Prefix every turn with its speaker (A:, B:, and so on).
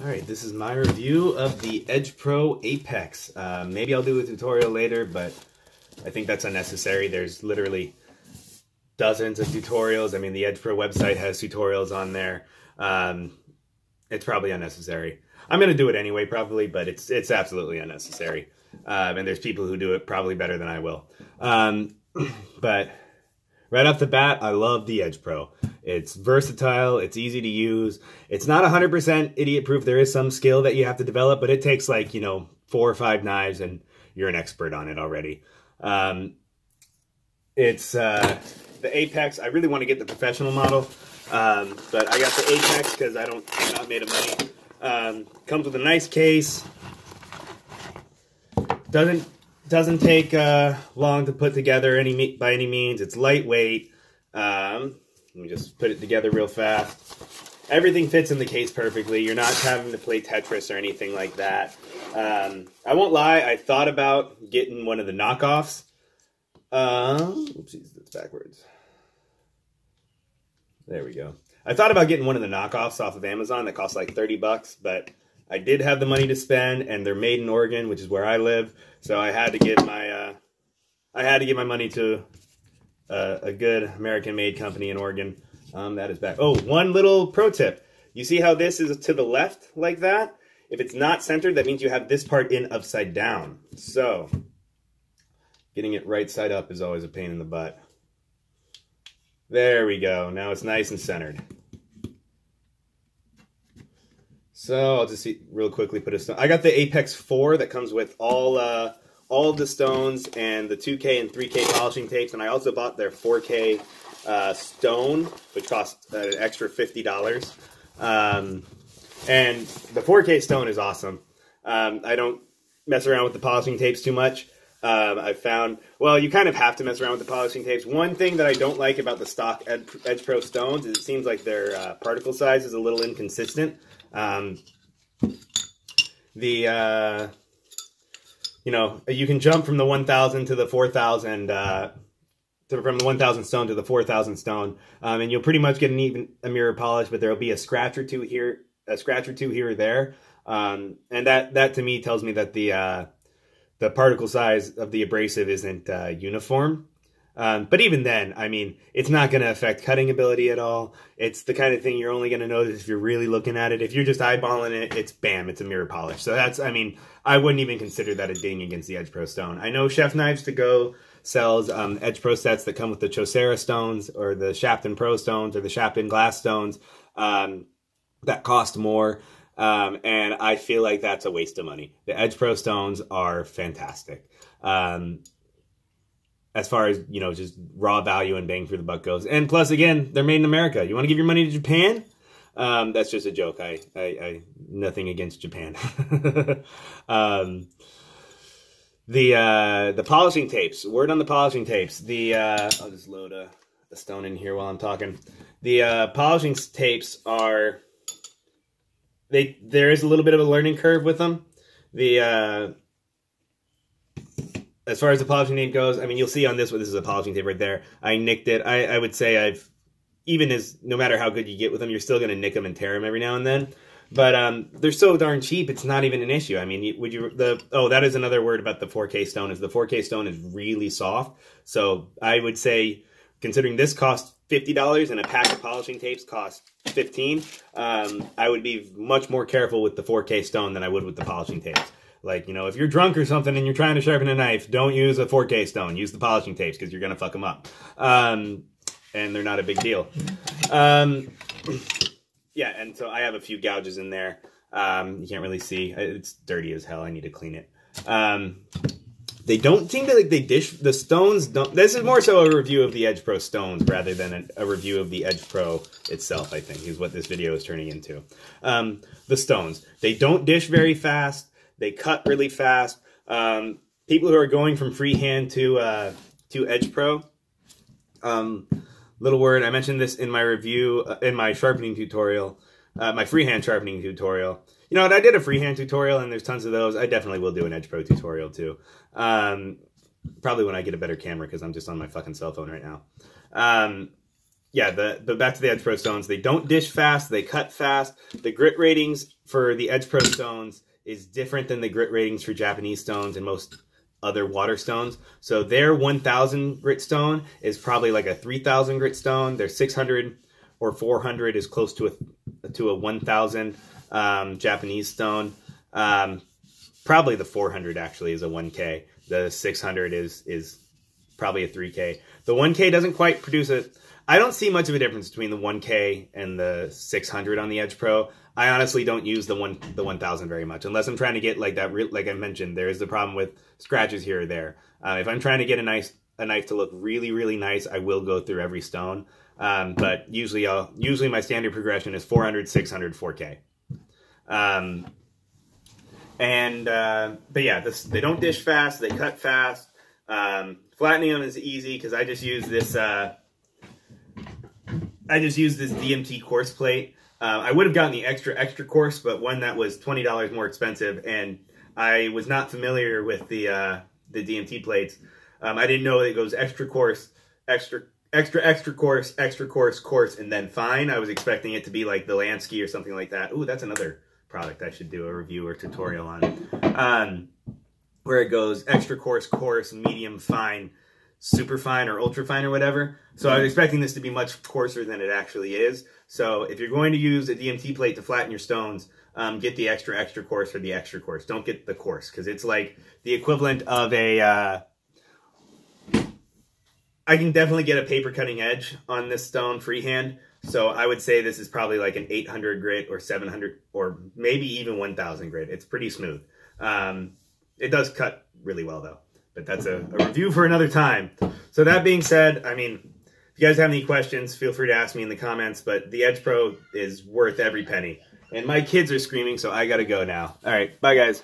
A: All right, this is my review of the Edge Pro Apex. Maybe I'll do a tutorial later, but I think that's unnecessary. There's literally dozens of tutorials. I mean, the Edge Pro website has tutorials on there. It's probably unnecessary. I'm going to do it anyway, probably, but it's absolutely unnecessary. And there's people who do it probably better than I will. But right off the bat, I love the Edge Pro. It's versatile, it's easy to use. It's not 100% idiot-proof. There is some skill that you have to develop, but it takes like, 4 or 5 knives and you're an expert on it already. It's the Apex. I really want to get the professional model, but I got the Apex because I'm not made of money. Comes with a nice case. Doesn't take long to put together by any means. It's lightweight. Let me just put it together real fast. Everything fits in the case perfectly. You're not having to play Tetris or anything like that. I won't lie, I thought about getting one of the knockoffs. Oopsies, that's backwards. There we go. I thought about getting one of the knockoffs off of Amazon that cost like 30 bucks, but I did have the money to spend, and they're made in Oregon, which is where I live. So I had to give my money to a good American-made company in Oregon. That is back. Oh, one little pro tip. You see how this is to the left like that? If it's not centered, that means you have this part in upside down. So getting it right side up is always a pain in the butt. There we go. Now it's nice and centered. So I'll just real quickly put a stone. I got the Apex 4 that comes with all of the stones and the 2K and 3K polishing tapes, and I also bought their 4K stone, which cost an extra $50. And the 4K stone is awesome. I don't mess around with the polishing tapes too much. I found, well, you kind of have to mess around with the polishing tapes. One thing that I don't like about the stock Edge Pro stones is it seems like their particle size is a little inconsistent. You can jump from the 1,000 to the 4,000, from the 1,000 stone to the 4,000 stone, and you'll pretty much get a mirror polish, but there'll be a scratch or two here or there, and that to me tells me that the particle size of the abrasive isn't uniform. But even then, I mean, it's not going to affect cutting ability at all. It's the kind of thing you're only going to notice if you're really looking at it. If you're just eyeballing it, it's bam, it's a mirror polish. So I wouldn't even consider that a ding against the Edge Pro stone. I know Chef Knives To Go sells Edge Pro sets that come with the Chaucera stones or the Shapton Pro stones or the Shapton Glass stones that cost more. And I feel like that's a waste of money. The Edge Pro stones are fantastic. As far as, just raw value and bang for the buck goes. And plus, again, they're made in America. You want to give your money to Japan? That's just a joke. I nothing against Japan. The polishing tapes. Word on the polishing tapes. I'll just load a stone in here while I'm talking. The polishing tapes are... There is a little bit of a learning curve with them. As far as the polishing tape goes, I mean, you'll see on this one, this is a polishing tape right there. I nicked it. I would say no matter how good you get with them, you're still going to nick them and tear them every now and then. But they're so darn cheap, it's not even an issue. I mean, that is another word about the 4K stone, is the 4K stone is really soft. So I would say, considering this costs $50 and a pack of polishing tapes costs $15, I would be much more careful with the 4K stone than I would with the polishing tapes. Like, if you're drunk or something and you're trying to sharpen a knife, don't use a 4K stone. Use the polishing tapes because you're going to fuck them up. And they're not a big deal. Yeah, and so I have a few gouges in there. You can't really see. It's dirty as hell. I need to clean it. They don't seem to, they dish, the stones don't, this is more so a review of the Edge Pro stones rather than a review of the Edge Pro itself, I think, is what this video is turning into. The stones, they don't dish very fast. They cut really fast. People who are going from freehand to Edge Pro, little word, I mentioned this in my review, in my sharpening tutorial, my freehand sharpening tutorial. You know what, I did a freehand tutorial and there's tons of those. I definitely will do an Edge Pro tutorial too. Probably when I get a better camera because I'm just on my fucking cell phone right now. yeah, the back to the Edge Pro stones. They don't dish fast. They cut fast. The grit ratings for the Edge Pro stones is different than the grit ratings for Japanese stones and most other water stones. So their 1,000 grit stone is probably like a 3,000 grit stone. Their 600 or 400 is close to a 1,000 Japanese stone. Probably the 400 actually is a 1K. The 600 is probably a 3K. The 1K doesn't quite produce a... I don't see much of a difference between the 1K and the 600 on the Edge Pro. I honestly don't use the 1,000 very much, unless I'm trying to get like that. Like I mentioned, there is the problem with scratches here or there. If I'm trying to get a knife to look really, really nice, I will go through every stone. But usually my standard progression is 400, 600, 4K. But yeah, they don't dish fast. They cut fast. Flattening them is easy because I just use this. DMT coarse plate. I would have gotten the extra coarse, but one that was $20 more expensive, and I was not familiar with the DMT plates. I didn't know it goes extra coarse, extra coarse, and then fine. I was expecting it to be like the Lansky or something like that. Ooh, that's another product I should do a review or tutorial on. Where it goes extra coarse, medium fine, super fine, or ultra fine, or whatever. So I was expecting this to be much coarser than it actually is. So if you're going to use a DMT plate to flatten your stones, get the extra coarse or the extra coarse. Don't get the coarse, because it's like the equivalent of a... I can definitely get a paper cutting edge on this stone freehand. So I would say this is probably like an 800 grit or 700 or maybe even 1,000 grit. It's pretty smooth. It does cut really well though, but that's a review for another time. So that being said, I mean, if you guys have any questions, feel free to ask me in the comments, but the Edge Pro is worth every penny. And my kids are screaming, so I gotta go now. All right, bye guys.